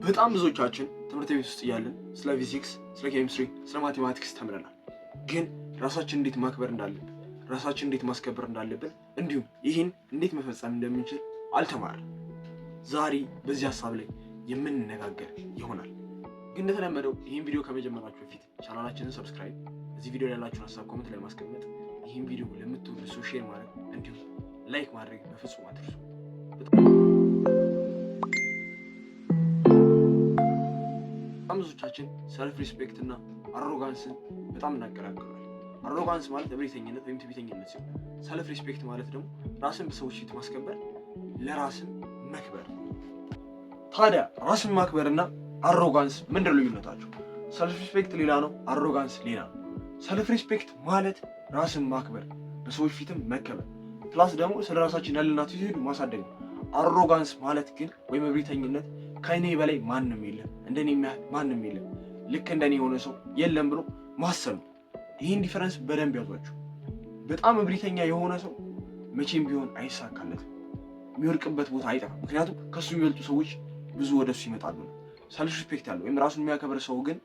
በጣም ብዙዎቻችን ትምህርት ቤት ውስጥ እያለን ስለ ፊዚክስ፣ ስለ ኬሚስትሪ፣ ስለ ማቴማቲክስ ተምረናል። ግን ራሳችን እንዴት ማክበር እንዳለብን፣ ራሳችን እንዴት ማስከበር እንዳለብን እንዲሁም ይህን እንዴት መፈጸም እንደምንችል አልተማርንም። ዛሬ በዚህ ሀሳብ ላይ የምንነጋገር ይሆናል። ግን እንደተለመደው ይህን ቪዲዮ ከመጀመራችሁ በፊት ቻናላችንን ሰብስክራይብ፣ እዚህ ቪዲዮ ላይ ያላችሁን ሀሳብ ኮሜንት ላይ ማስቀመጥ፣ ይህን ቪዲዮ ለምትወዱ ሰው ሼር ማድረግ እንዲሁም ላይክ ማድረግ በፍጹም አትርሱ። ብዙዎቻችን ሰልፍ ሪስፔክት እና አሮጋንስን በጣም እናቀላቅላለን። አሮጋንስ ማለት እብሪተኝነት ወይም ትዕቢተኝነት ሲሆን ሰልፍ ሪስፔክት ማለት ደግሞ ራስን በሰዎች ፊት ማስከበር፣ ለራስን መክበር። ታዲያ ራስን ማክበርና አሮጋንስ ምንድን ነው ልዩነታቸው? ሰልፍ ሪስፔክት ሌላ ነው፣ አሮጋንስ ሌላ ነው። ሰልፍ ሪስፔክት ማለት ራስን ማክበር፣ በሰዎች ፊትም መከበር፣ ፕላስ ደግሞ ስለ ራሳችን ያለን አቲቲዩድ ማሳደግ ነው። አሮጋንስ ማለት ግን ወይም እብሪተኝነት ከእኔ በላይ ማንም የለም፣ እንደኔ የሚያህል ማንም የለም፣ ልክ እንደኔ የሆነ ሰው የለም ብሎ ማሰብ ነው። ይህን ዲፈረንስ በደንብ ያዟቸው። በጣም እብሪተኛ የሆነ ሰው መቼም ቢሆን አይሳካለትም፣ የሚወድቅበት ቦታ አይጠፋም። ምክንያቱም ከሱ የሚበልጡ ሰዎች ብዙ ወደሱ ይመጣሉ። ሰልፍ ሪስፔክት ያለው ወይም ራሱን የሚያከብር ሰው ግን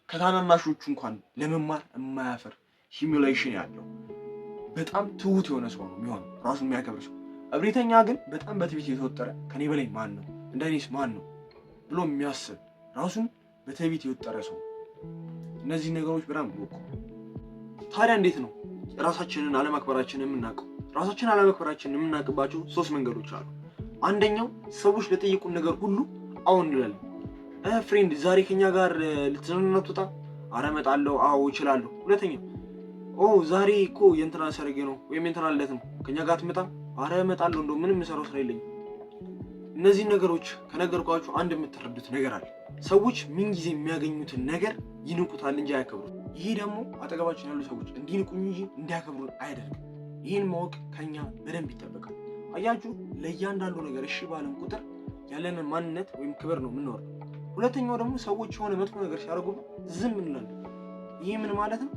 ከታናናሾቹ እንኳን ለመማር የማያፈር ሂሚሌሽን ያለው በጣም ትሁት የሆነ ሰው ነው የሚሆነው ራሱን የሚያከብር ሰው። እብሪተኛ ግን በጣም በትዕቢት የተወጠረ ከኔ በላይ ማን ነው እንደኔስ ማን ነው ብሎ የሚያስብ ራሱን በትዕቢት የወጠረ ሰው። እነዚህ ነገሮች በጣም ብሩክ። ታዲያ እንዴት ነው ራሳችንን አለማክበራችንን የምናውቀው? ራሳችንን አለማክበራችንን የምናውቅባቸው 3 መንገዶች አሉ። አንደኛው ሰዎች ለጠየቁን ነገር ሁሉ አዎ እንላለን። ፍሬንድ ዛሬ ከኛ ጋር ልትዝናና ትወጣ? ኧረ እመጣለሁ፣ አዎ እችላለሁ። ሁለተኛው ዛሬ እኮ የእንትና ሰርግ ነው ወይም የእንትና ልደት ነው፣ ከኛ ጋር ትመጣ? ኧረ እመጣለሁ፣ እንደው ምንም የምሰራው ስራ የለኝም። እነዚህ ነገሮች ከነገርኳችሁ አንድ የምትረዱት ነገር አለ። ሰዎች ምንጊዜ የሚያገኙትን ነገር ይንቁታል እንጂ አያከብሩት። ይሄ ደግሞ አጠገባችን ያሉ ሰዎች እንዲንቁኝ እንጂ እንዲያከብሩን አያደርግም። ይህን ማወቅ ከኛ በደንብ ይጠበቃል። አያችሁ፣ ለእያንዳንዱ ነገር እሺ ባለን ቁጥር ያለንን ማንነት ወይም ክብር ነው የምንወርደው። ሁለተኛው ደግሞ ሰዎች የሆነ መጥፎ ነገር ሲያደርጉብን ዝም እንላለን። ይህ ምን ማለት ነው?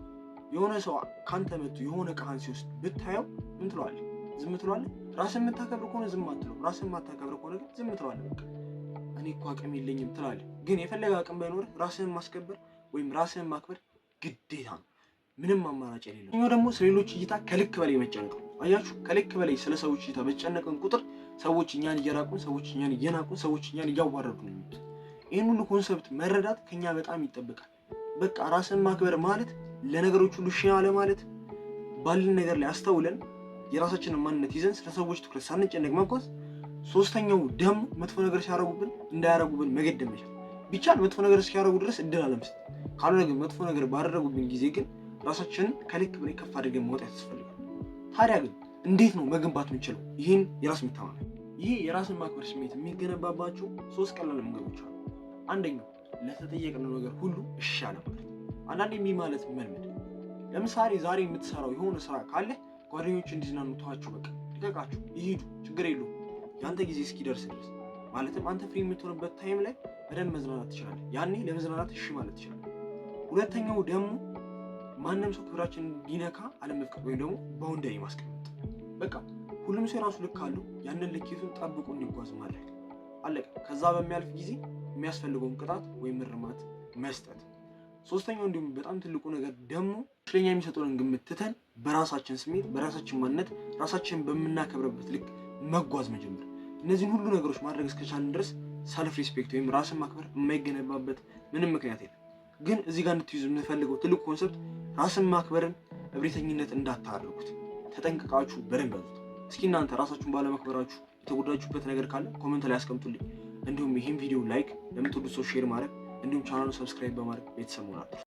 የሆነ ሰው ካንተ መጥቶ የሆነ ዕቃህን ሲወስድ ብታየው ምን ትለዋለህ? ዝም ትለዋለህ? ራስን የምታከብር ከሆነ ዝም አትለው። ራስን የማታከብር ከሆነ ግን ዝም ትለዋለህ። በቃ እኔ እኮ አቅም የለኝም ትላለህ። ግን የፈለገ አቅም ባይኖርህ ራስን ማስከበር ወይም ራስን ማክበር ግዴታ ነው፣ ምንም አማራጭ የሌለው። እኛው ደግሞ ስለሌሎች እይታ ከልክ በላይ መጨነቅ ነው። አያችሁ፣ ከልክ በላይ ስለ ሰዎች እይታ በተጨነቅን ቁጥር ሰዎች እኛን እየራቁን፣ ሰዎች እኛን እየናቁን፣ ሰዎች እኛን እያዋረዱ ነው የሚሉት። ይህን ሁሉ ኮንሰፕት መረዳት ከኛ በጣም ይጠበቃል። በቃ ራስን ማክበር ማለት ለነገሮች ሁሉ እሺ አለ ማለት፣ ባለን ነገር ላይ አስተውለን የራሳችንን ማንነት ይዘን ስለ ሰዎች ትኩረት ሳንጨነቅ መጓዝ። ሶስተኛው ደግሞ መጥፎ ነገር ሲያረጉብን እንዳያረጉብን መገደብ መቻል። ቢቻል መጥፎ ነገር እስኪያረጉ ድረስ እድል አለመስጠት። ካልሆነ ግን መጥፎ ነገር ባደረጉብን ጊዜ ግን ራሳችንን ከልክ በላይ ከፍ አድርገን መውጣት ያስፈልጋል። ታዲያ ግን እንዴት ነው መገንባት የምንችለው ይህን የራስ መተማመን? ይሄ የራስን ማክበር ስሜት የሚገነባባቸው 3 ቀላል መንገዶች አሉ። አንደኛው ለተጠየቅነው ነገር ሁሉ እሺ አለ ማለት። አንዳንዴ የሚህ ማለት መልመድ። ለምሳሌ ዛሬ የምትሰራው የሆነ ስራ ካለ ጓደኞች እንዲዝናኑ ተዋቸው፣ በቃ ልቀቃቸው፣ ይሄዱ፣ ችግር የለውም የአንተ ጊዜ እስኪደርስ ድረስ። ማለትም አንተ ፍሪ የምትሆንበት ታይም ላይ በደንብ መዝናናት ትችላለህ። ያኔ ለመዝናናት እሺ ማለት ትችላለህ። ሁለተኛው ደግሞ ማንም ሰው ክብራችን እንዲነካ አለመፍቀድ ወይም ደግሞ ባውንደሪ ማስቀመጥ። በቃ ሁሉም ሰው የራሱ ልክ አለው፣ ያንን ልኬቱን ጠብቆ እንዲጓዝ ማድረግ። አለቀ። ከዛ በሚያልፍ ጊዜ የሚያስፈልገውን ቅጣት ወይም እርማት መስጠት። ሶስተኛው እንዲሁም በጣም ትልቁ ነገር ደግሞ ስለኛ የሚሰጡንን ግምት ትተን በራሳችን ስሜት በራሳችን ማንነት ራሳችንን በምናከብርበት ልክ መጓዝ መጀመር። እነዚህን ሁሉ ነገሮች ማድረግ እስከቻልን ድረስ ሰልፍ ሪስፔክት ወይም ራስን ማክበር የማይገነባበት ምንም ምክንያት የለም። ግን እዚህ ጋር እንድትይዙ የምንፈልገው ትልቁ ኮንሰፕት ራስን ማክበርን እብሪተኝነት እንዳታደርጉት ተጠንቅቃችሁ በደንብ ያዙት። እስኪ እናንተ ራሳችሁን ባለማክበራችሁ የተጎዳችሁበት ነገር ካለ ኮሜንት ላይ አስቀምጡልኝ። እንዲሁም ይህን ቪዲዮ ላይክ፣ ለምትወዱት ሰው ሼር ማድረግ እንዲሁም ቻናሉን ሰብስክራይብ በማድረግ ቤተሰብ ሆናችሁ